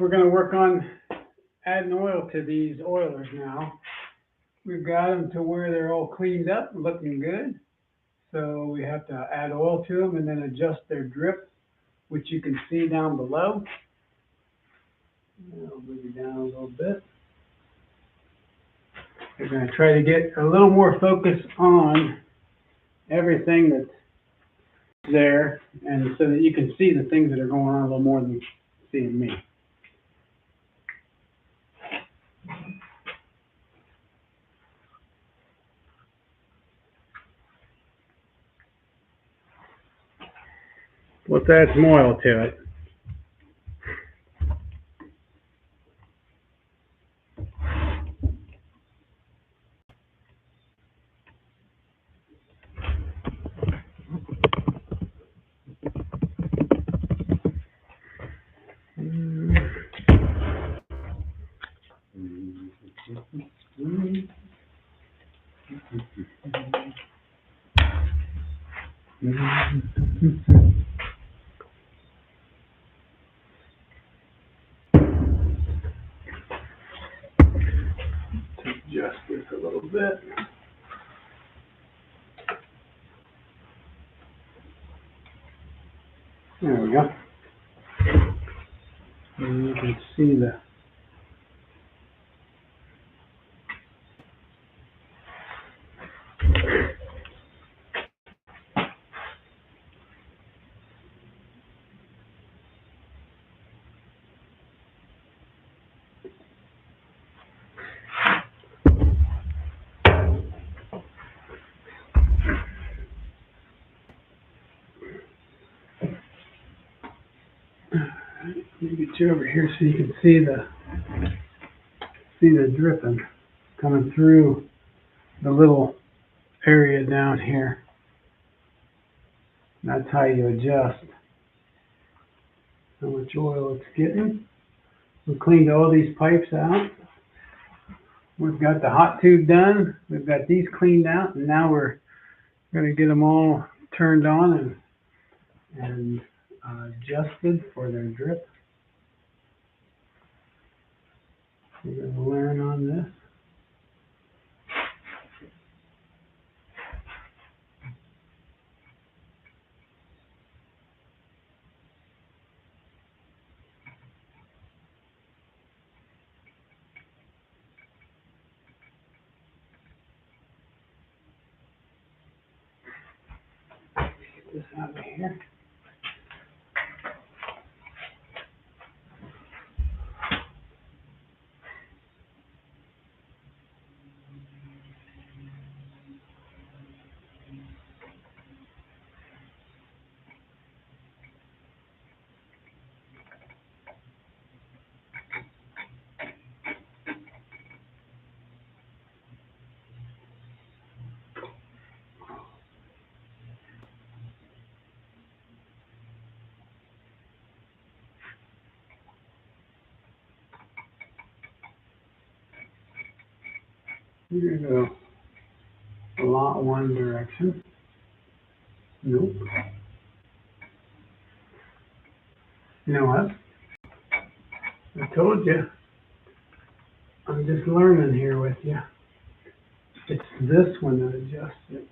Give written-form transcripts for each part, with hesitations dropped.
we're going to work on adding oil to these oilers now. We've got them to where they're all cleaned up and looking good. So we have to add oil to them and then adjust their drip, which you can see down below. I'll move it down a little bit. We're going to try to get a little more focus on everything that's there, and so that you can see the things that are going on a little more than seeing me. Let's add some oil to it. Adjust this a little bit. There we go. And you can see the let me get you over here so you can see the dripping coming through the little area down here. That's how you adjust how much oil it's getting. We cleaned all these pipes out. We've got the hot tube done. We've got these cleaned out, and now we're going to get them all turned on and adjusted for their drip. We're going to learn on this. Get this out of here. We're going to go lot one direction. Nope. You know what? I told you. I'm just learning here with you. It's this one that adjusts it.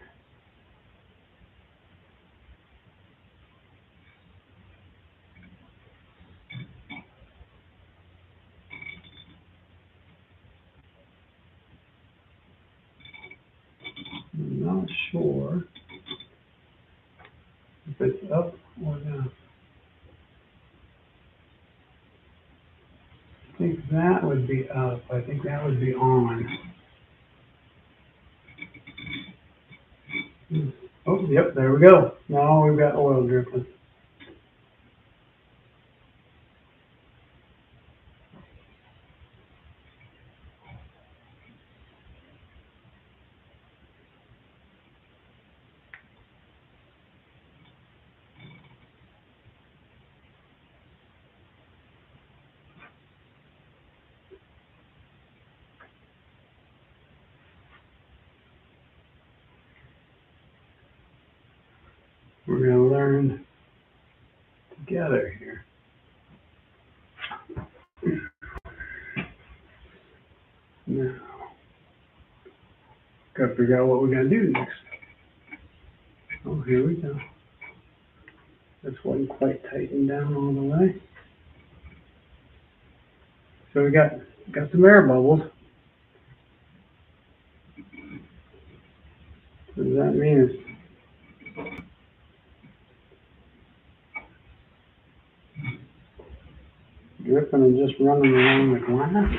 I'm not sure if it's up or down. I think that would be up. I think that would be on. Oh, yep, there we go. Now we've got oil dripping. We're going to learn together here. Gotta figure out what we're gonna do next. Oh, here we go. This wasn't quite tightened down all the way. So we got some air bubbles. What does that mean? It's dripping and just running along the glass.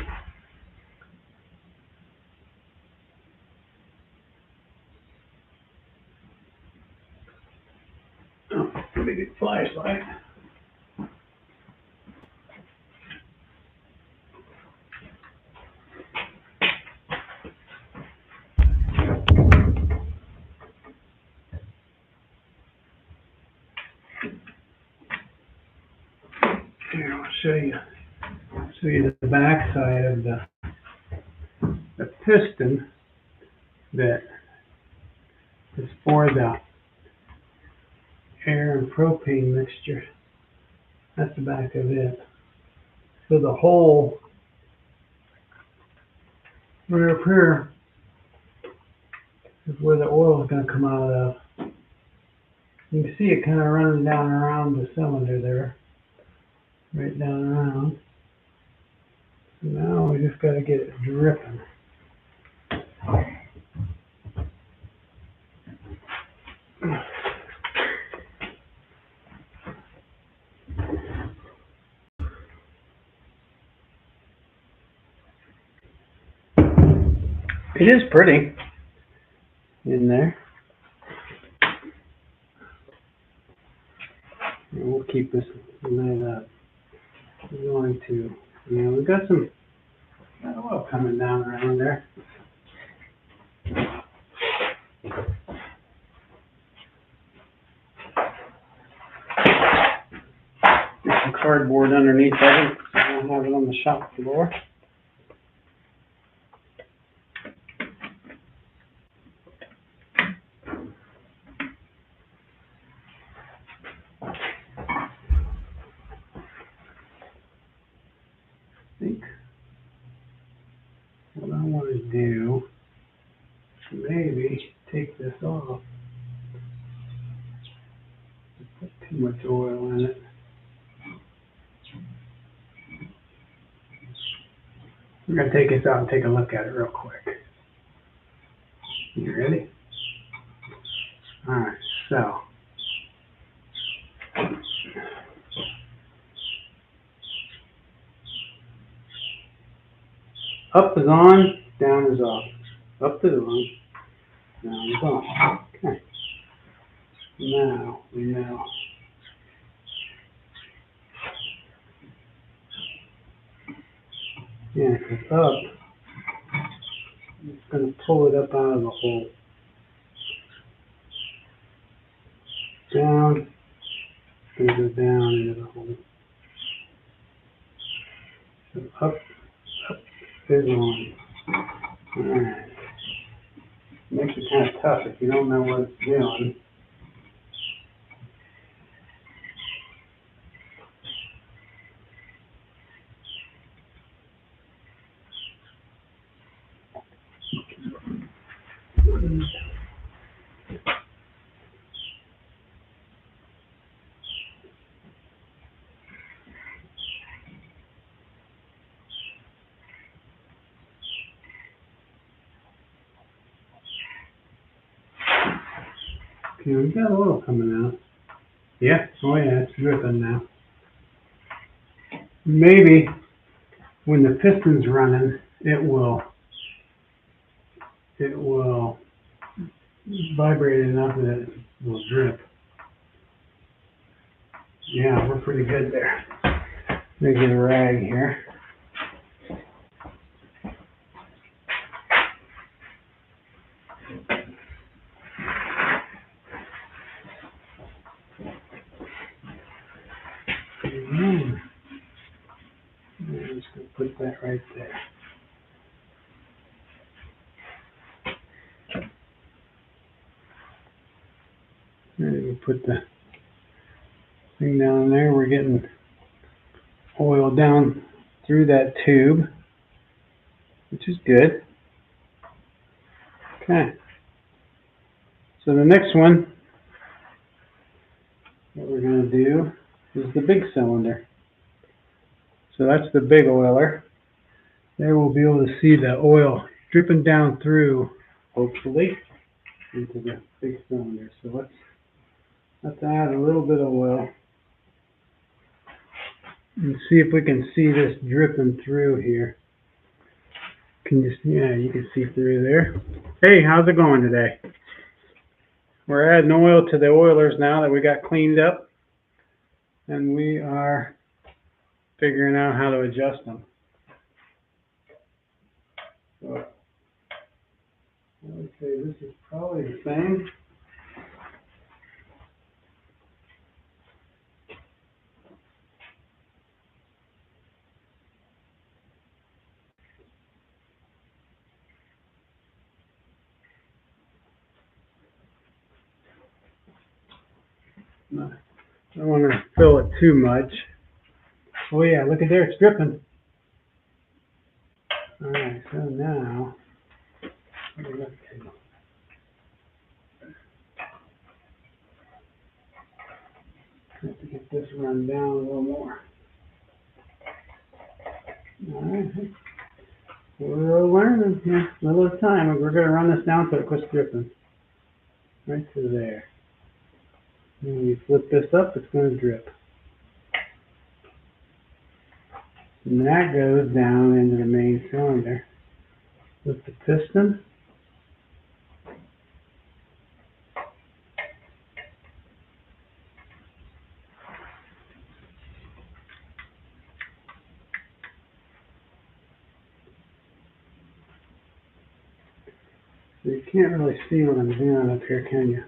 Oh, pretty good flashlight. Here, I'll show you the back side of the piston that is for the air and propane mixture. That's the back of it. So the hole right up here is where the oil is going to come out of. You can see it kind of running down around the cylinder there. Right down around. So now we just got to get it dripping. It is pretty in there. And we'll keep this lit up. We're going to, we've got some oil coming down around there. There's some cardboard underneath of it, so I don't have it on the shop floor. I think what I want to do is maybe take this off. Put too much oil in it. We're going to take this out and take a look at it real quick. You ready? Alright, so up is on, down is off. Up is on, down is off. Okay. Now we know. Yeah, because up, it's going to pull it up out of the hole. Down, it's going to go down into the hole. So up is on. Alright. Makes it kind of tough if you don't know what it's doing. Okay, we got oil coming out. Yeah, oh yeah, it's dripping now. Maybe when the piston's running, it will vibrate enough that it will drip. Yeah, we're pretty good there. Let me get a rag here. I'm just going to put that right there. And we put the thing down there. We're getting oil down through that tube, which is good. Okay. So the next one, what we're going to do is the big cylinder. So that's the big oiler. There we'll be able to see the oil dripping down through, hopefully, into the big cylinder. So let's add a little bit of oil and see if we can see this dripping through here. Can you see? Yeah, you can see through there. Hey, how's it going today? We're adding oil to the oilers now that we got cleaned up, and we are figuring out how to adjust them. So I would say this is probably the same. No, I don't want to fill it too much. Oh yeah, look at there, it's dripping. All right, so now, let's see. Have to get this run down a little more. All right, we're learning here, a little at a time. We're going to run this down so it quits dripping. Right to there. When we flip this up, it's going to drip. And that goes down into the main cylinder with the piston. So you can't really see what I'm doing up here, can you?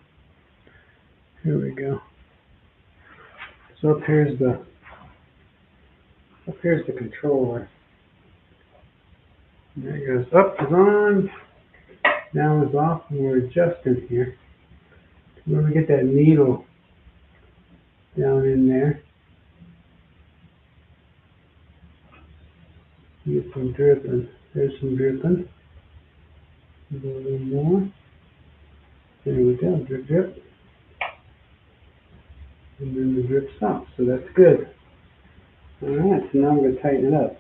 Here we go. So up here's the controller. And there it goes. Up is on, down is off, and we're adjusting here. When we get that needle down in there, you get some dripping. There's some dripping. Go a little more. There we go. Drip, drip. And then the drip stops. So that's good. Alright, so now I'm going to tighten it up.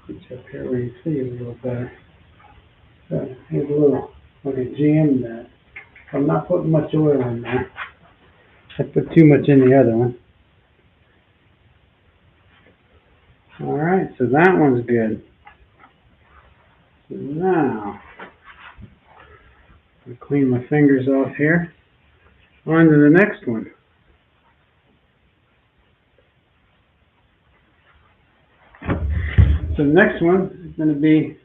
Up here where you see it a little better. So here's a little, like a jam that. I'm not putting much oil in there. I put too much in the other one. Alright, so that one's good. So now, I'll clean my fingers off here. On to the next one. So the next one is going to be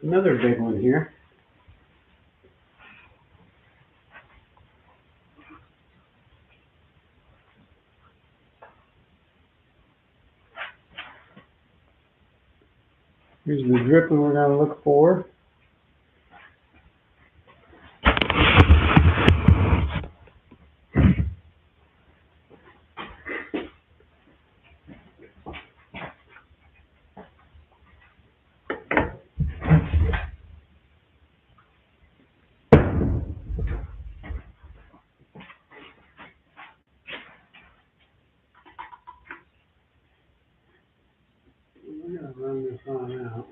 another big one here. Here's the dripping we're going to look for. We're going to run this on out.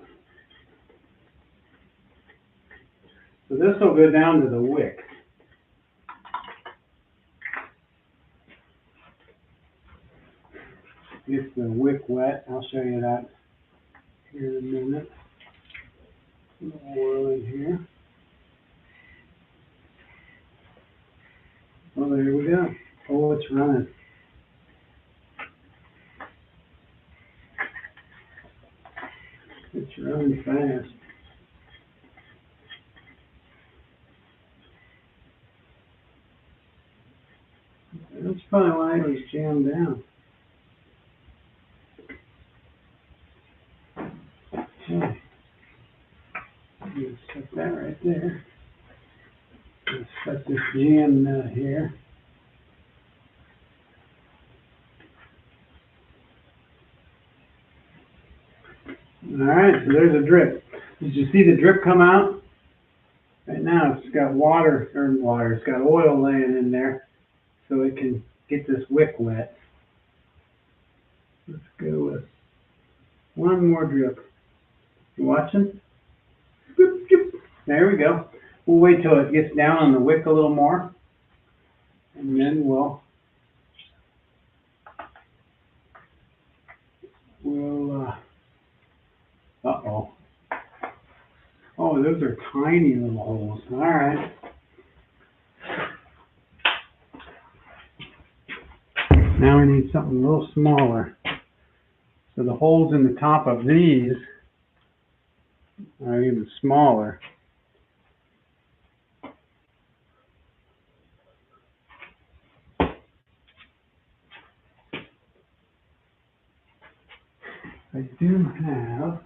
So this will go down to the wick. Get the wick wet. I'll show you that here in a minute. A little oil in here. Oh, there we go. Oh, it's running. It's running fast. That's probably why it was jammed down. Okay. Let's set that right there. Let's set this jam nut here. Alright, so there's a drip. Did you see the drip come out? Right now it's got it's got oil laying in there so it can get this wick wet. Let's go with one more drip. You watching? Boop, boop. There we go. We'll wait till it gets down on the wick a little more, and then we'll uh-oh. Oh, those are tiny little holes. All right. Now we need something a little smaller. So the holes in the top of these are even smaller. I do have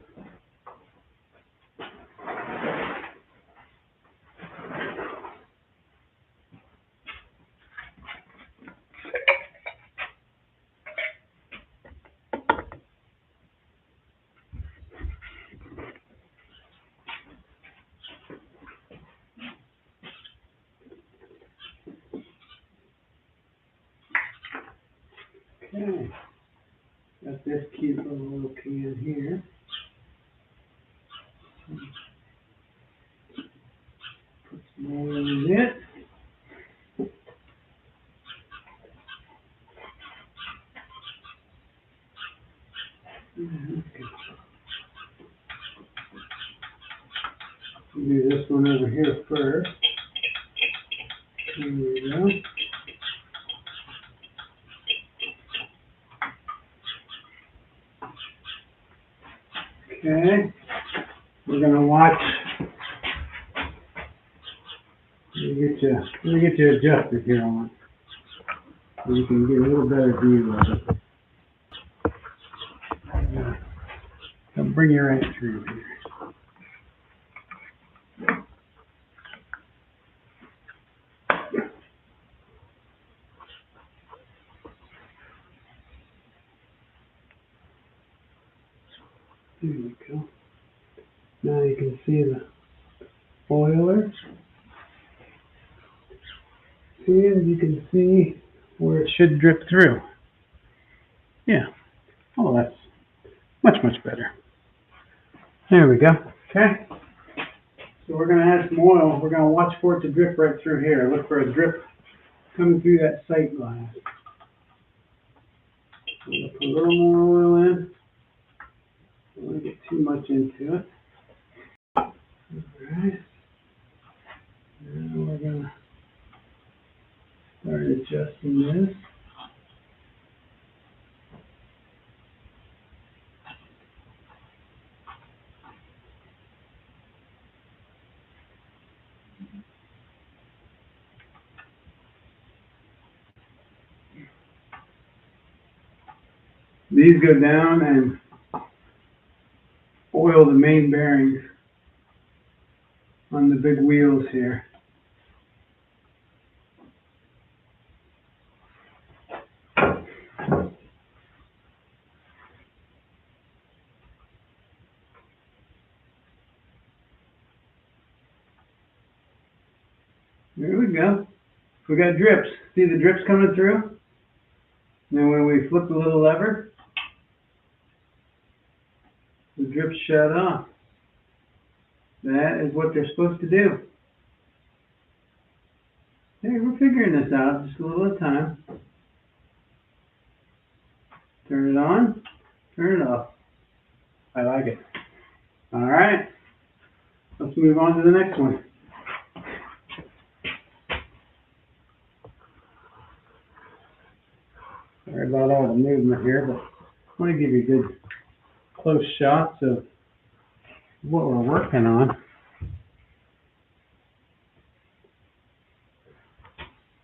okay. Got this cute little can here. Put some oil in it. Do this one over here first. There we go. Okay. We're gonna watch. Let me get you adjusted here on, so you can get a little better view of it. I'll bring you right through here. There we go. Now you can see the oiler. And you can see where it should drip through. Yeah. Oh, that's much, much better. There we go. Okay. So we're going to add some oil. We're going to watch for it to drip right through here. Look for a drip coming through that sight glass. I'm going to put a little more oil in. Don't want to get too much into it. Alright. Now we're going to start adjusting this. These go down and oil the main bearings on the big wheels here. There we go. We got drips. See the drips coming through? And then when we flip the little lever, the drips shut off. That is what they're supposed to do. Hey, we're figuring this out just a little at a time. Turn it on, turn it off. I like it. All right, let's move on to the next one. Sorry about all the movement here, but I want to give you good close shots of what we're working on.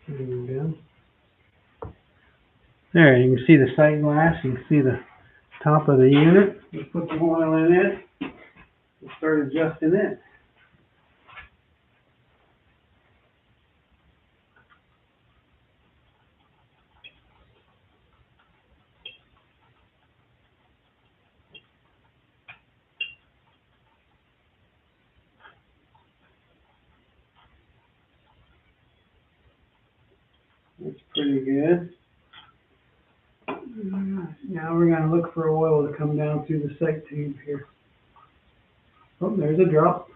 There we go. There, you can see the sight glass, you can see the top of the unit. Let's put some oil in it. We'll start adjusting it. That's pretty good. Now we're going to look for oil to come down through the sight tube here. Oh, there's a drop.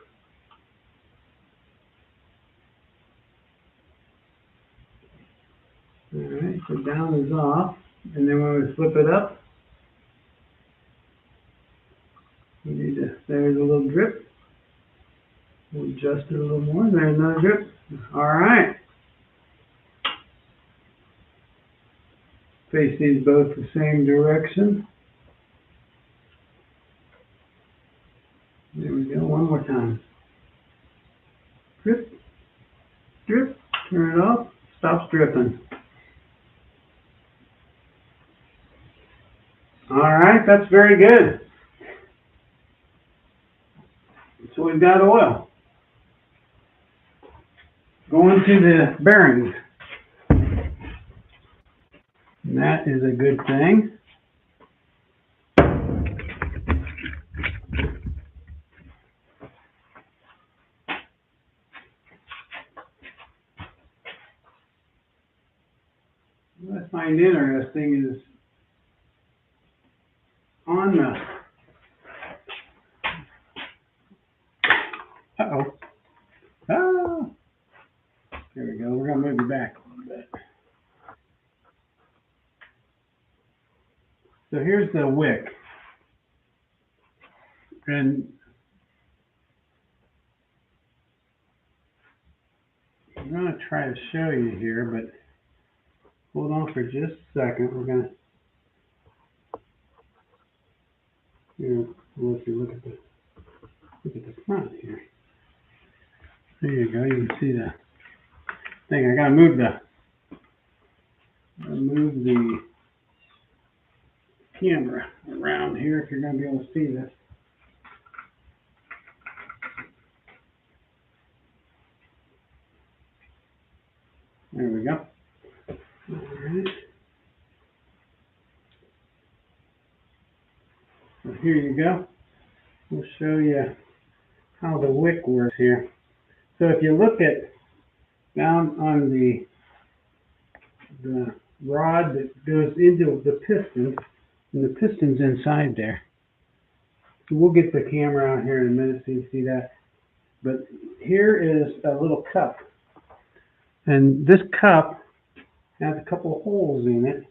Alright, so down is off. And then when we flip it up, we need to, there's a little drip. We'll adjust it a little more. There's another drip. Alright. Face these both the same direction. There we go, one more time. Drip, drip, turn it off, stops dripping. Alright, that's very good. So we've got oil. Going to the bearings. And that is a good thing. What I find interesting is on the oh, there we go. We're gonna move it back a little bit. So here's the wick, and I'm gonna try to show you here, but hold on for just a second. We're gonna let you look at the front here. There you go. You can see the thing. I gotta move the camera around here if you're gonna be able to see this. There we go. All right. So here you go. We'll show you how the wick works here. So if you look at down on the rod that goes into the piston, and the piston's inside there. So we'll get the camera out here in a minute so you can see that. But here is a little cup. And this cup has a couple of holes in it.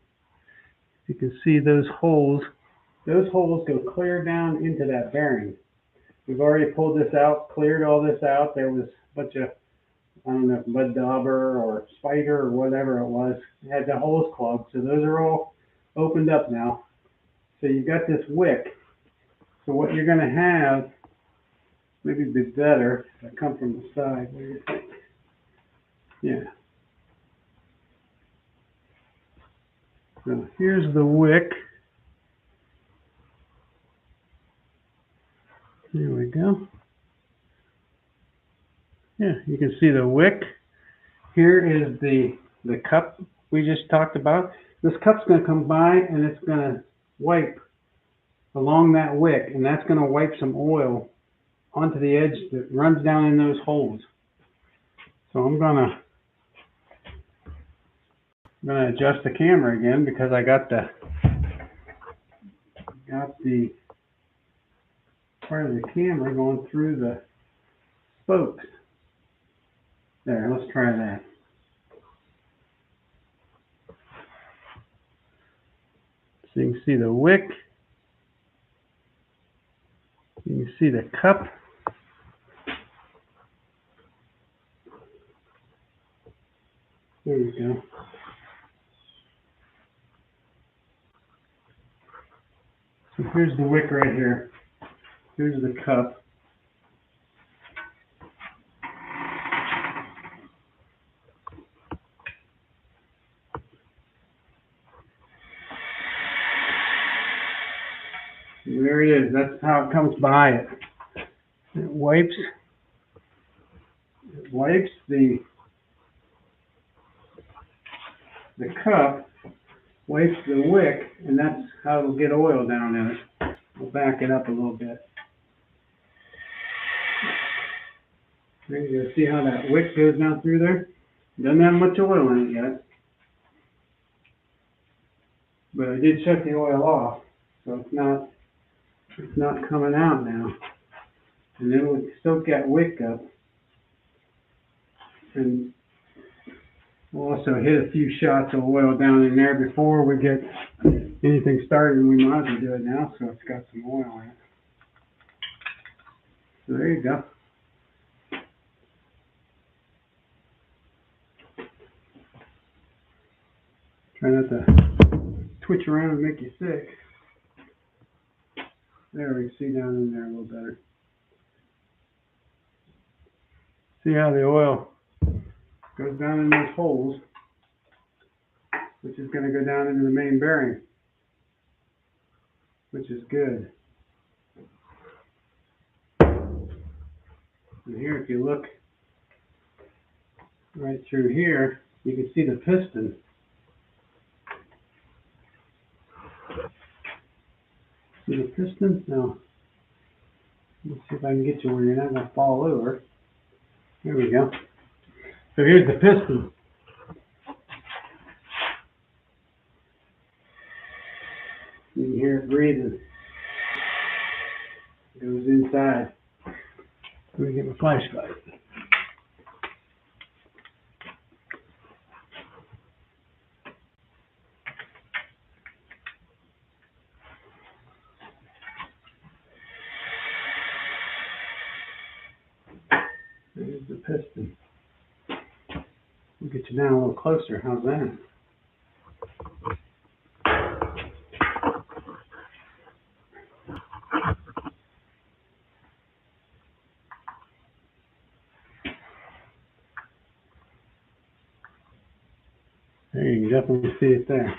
You can see those holes. Those holes go clear down into that bearing. We've already pulled this out, cleared all this out. There was a bunch of, I don't know, mud dauber or spider or whatever it was. It had the holes clogged. So those are all opened up now. So you've got this wick. So what you're going to have, maybe be better if I come from the side. What do you think? Yeah. So here's the wick. There we go. Yeah, you can see the wick. Here is the cup we just talked about. This cup's going to come by and it's going to wipe along that wick, and that's going to wipe some oil onto the edge that runs down in those holes. So I'm going to adjust the camera again because I got the part of the camera going through the spokes. There, let's try that. So you can see the wick. You can see the cup. There we go. So here's the wick right here. Here's the cup. And there it is. That's how it comes by it. It wipes the cup, wipes the wick, and that's how it'll get oil down in it. We'll back it up a little bit. There you go. See how that wick goes down through there? Doesn't have much oil in it yet. But I did shut the oil off, so it's not coming out now. And then we'll soak that wick up. And we'll also hit a few shots of oil down in there before we get anything started. We might as well do it now, so it's got some oil in it. So there you go. Try not to twitch around and make you sick. There, we can see down in there a little better. See how the oil goes down in those holes, which is going to go down into the main bearing, which is good. And here, if you look right through here, you can see the piston. See the piston? No. Let's see if I can get you where you're not going to fall over. There we go. So here's the piston. You can hear it breathing. It goes inside. Let me get my flashlight. There's the piston. We'll get you down a little closer. How's that? There, you can definitely see it there.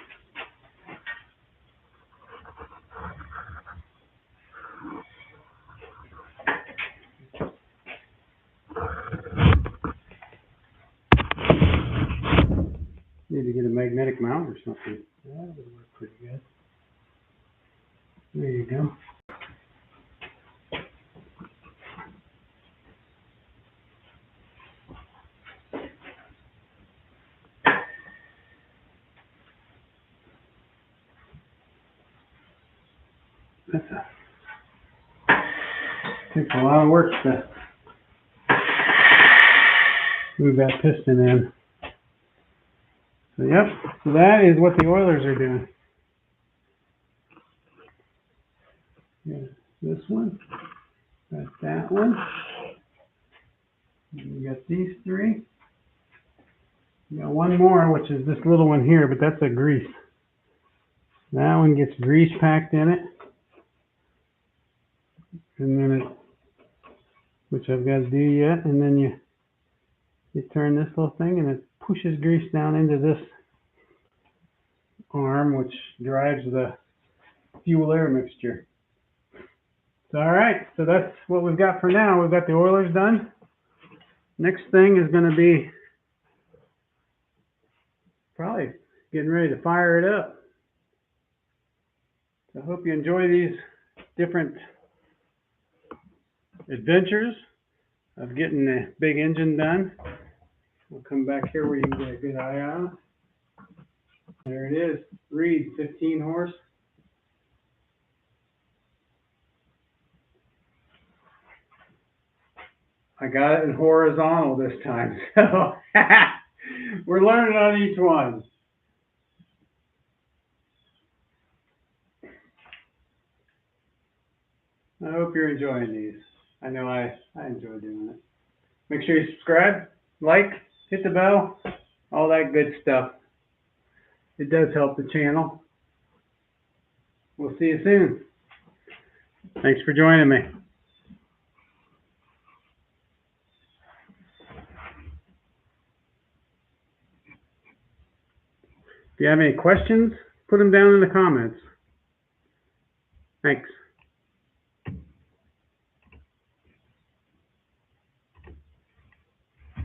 Need to get a magnetic mount or something. That would work pretty good. There you go. Takes a lot of work to move that piston in. So yep, so that is what the Oilers are doing. Yeah, this one, got that one, and we got these three. We got one more, which is this little one here, but that's a grease. That one gets grease packed in it, and then it, which I've got to do yet, and then you turn this little thing, and it pushes grease down into this arm, which drives the fuel air mixture. So, all right, so that's what we've got for now. We've got the Oilers done. Next thing is going to be probably getting ready to fire it up. So I hope you enjoy these different adventures of getting the big engine done. We'll come back here where you can get a good eye on it. There it is, Reid, 15 horse. I got it in horizontal this time, so we're learning on each one. I hope you're enjoying these. I know I enjoy doing it. Make sure you subscribe, like, hit the bell, all that good stuff. It does help the channel. We'll see you soon. Thanks for joining me. If you have any questions, put them down in the comments. Thanks.